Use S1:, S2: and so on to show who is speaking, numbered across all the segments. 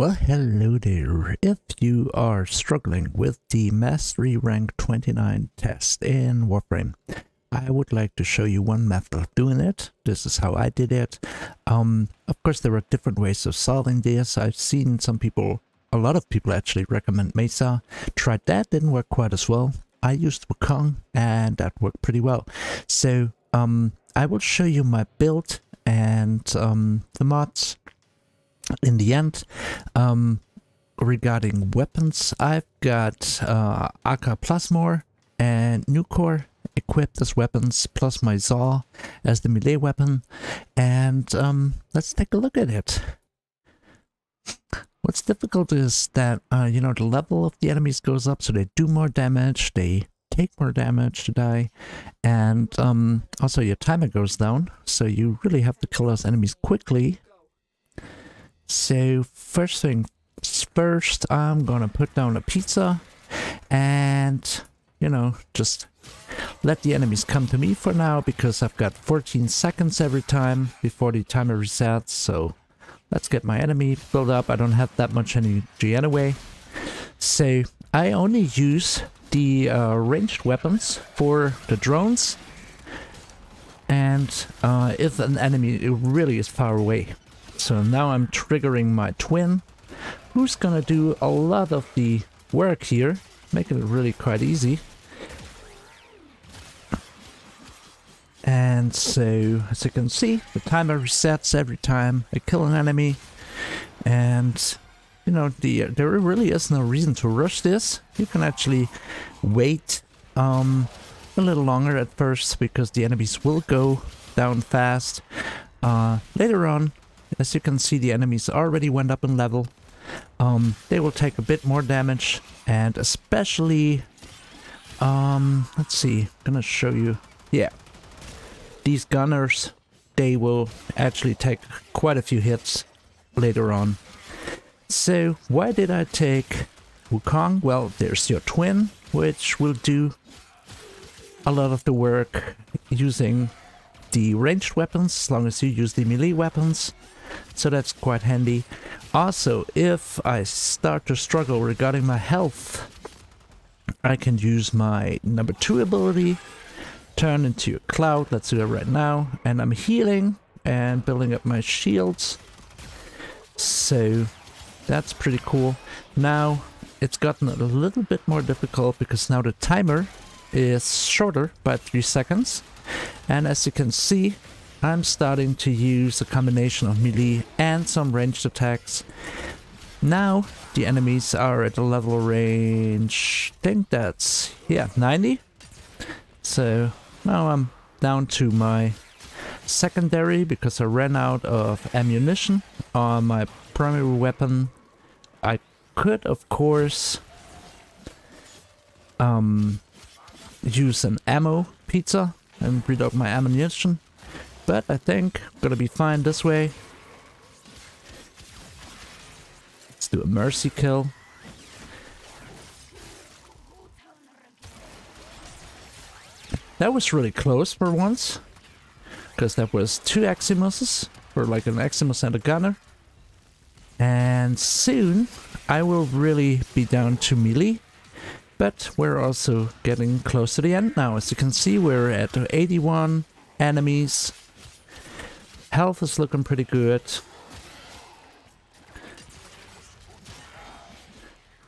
S1: Well, hello there. If you are struggling with the Mastery Rank 29 test in Warframe, I would like to show you one method of doing it. This is how I did it. Of course, there are different ways of solving this. I've seen a lot of people actually recommend Mesa. Tried that, didn't work quite as well. I used Wukong and that worked pretty well. So, I will show you my build and the mods. In the end, regarding weapons, I've got AK Plasmor and Nucor equipped as weapons, plus my Zaw as the melee weapon. And let's take a look at it. What's difficult is that, the level of the enemies goes up, so they do more damage, they take more damage to die, and also your timer goes down, so you really have to kill those enemies quickly. So first thing first, I'm gonna put down a pizza and, just let the enemies come to me for now, because I've got 14 seconds every time before the timer resets. So let's get my enemy built up. I don't have that much energy anyway. So I only use the ranged weapons for the drones, and if an enemy really is far away. So now I'm triggering my twin, who's gonna do a lot of the work here, making it really quite easy. And so, as you can see, the timer resets every time I kill an enemy. And, there really is no reason to rush this. You can actually wait a little longer at first, because the enemies will go down fast. Later on, as you can see, the enemies already went up in level. They will take a bit more damage, and especially, let's see, I'm gonna show you. Yeah, these gunners, they will actually take quite a few hits later on. So why did I take Wukong? Well, there's your twin, which will do a lot of the work using the ranged weapons, as long as you use the melee weapons. So that's quite handy. Also, if I start to struggle regarding my health, I can use my number 2 ability, turn into a cloud. Let's do that right now. And I'm healing and building up my shields. So that's pretty cool. Now it's gotten a little bit more difficult, because now the timer is shorter by 3 seconds. And as you can see, I'm starting to use a combination of melee and some ranged attacks. Now the enemies are at a level range, I think that's, 90. So now I'm down to my secondary, because I ran out of ammunition on my primary weapon. I could, of course, use an ammo pizza and reload my ammunition. But I think I'm gonna be fine this way. Let's do a mercy kill. That was really close for once, because that was 2 Eximuses, for like an Eximus and a gunner. And soon I will really be down to melee. But we're also getting close to the end now. As you can see, we're at 81 enemies. Health is looking pretty good.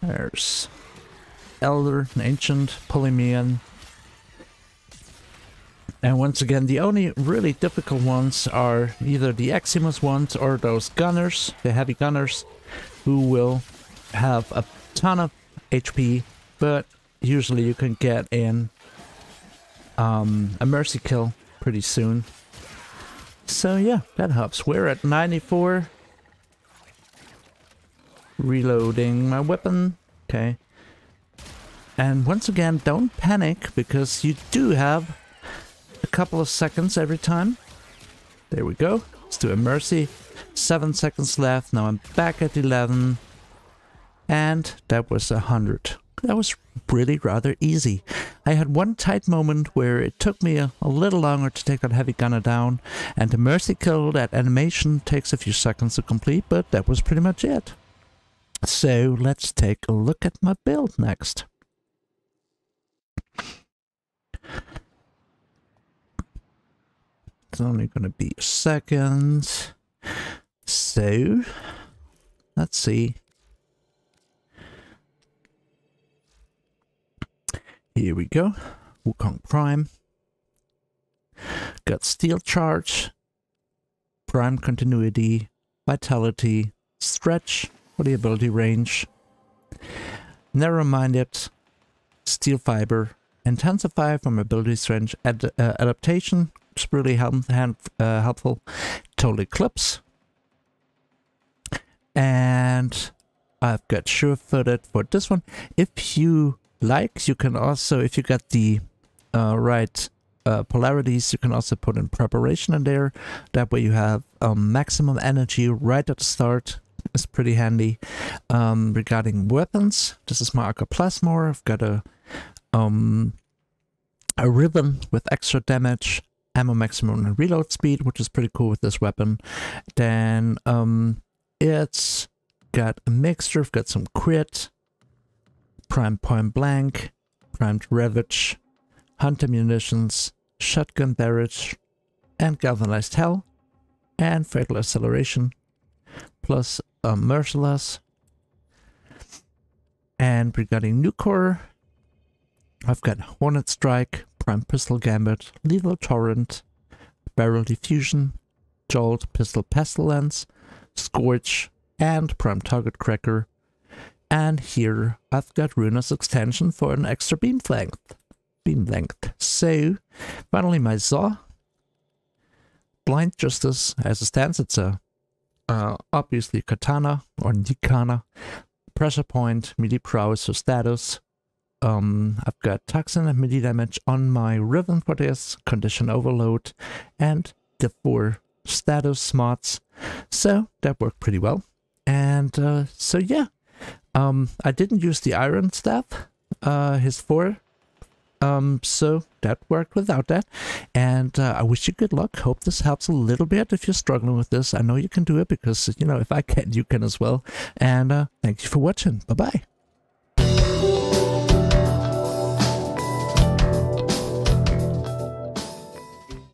S1: There's Elder and Ancient pulling me in. And once again, the only really difficult ones are either the Eximus ones or those gunners, the heavy gunners, who will have a ton of HP, but usually you can get in a mercy kill pretty soon. So yeah, that helps. We're at 94. Reloading my weapon. Okay. And once again, don't panic, because you do have a couple of seconds every time. There we go. Let's do a mercy. 7 seconds left. Now I'm back at 11. And that was 100. That was really rather easy. I had one tight moment where it took me a little longer to take that heavy gunner down, and the mercy kill, that animation, takes a few seconds to complete, but that was pretty much it. So let's take a look at my build next. It's only going to be a second. So let's see. Here we go. Wukong Prime. Got Steel Charge, Prime Continuity, Vitality, Stretch for the ability range, Narrow-Minded, Steel Fiber, Intensify from ability range, Adaptation, which is really helpful, Total Eclipse, and I've got Sure-Footed for this one. If you like, you can also, if you got the right polarities, you can also put in Preparation in there. That way you have maximum energy right at the start. It's pretty handy. Regarding weapons, this is my Arca Plasmor. I've got a ribbon with extra damage, ammo maximum and reload speed, which is pretty cool with this weapon. Then it's got a mixture. I've got some crit, prime point blank, primed ravage, hunter munitions, shotgun barrage, and galvanized hell, and fatal acceleration, plus merciless. And regarding Nucor, I've got Hornet Strike, prime pistol gambit, lethal torrent, barrel diffusion, jolt, pistol pestilence, scorch, and prime target cracker. And here I've got Ruinous Extension for an extra beam length. So finally my Zaw. Blind Justice, as it stands, it's a obviously katana or nikana. Pressure point, melee prowess or status. I've got toxin and melee damage on my ribbon for this, condition overload, and the 4 status mods. So that worked pretty well. And so yeah, I didn't use the iron staff, his 4. So that worked without that. And I wish you good luck. Hope this helps a little bit if you're struggling with this. I know you can do it because, you know, if I can, you can as well. And thank you for watching. Bye-bye.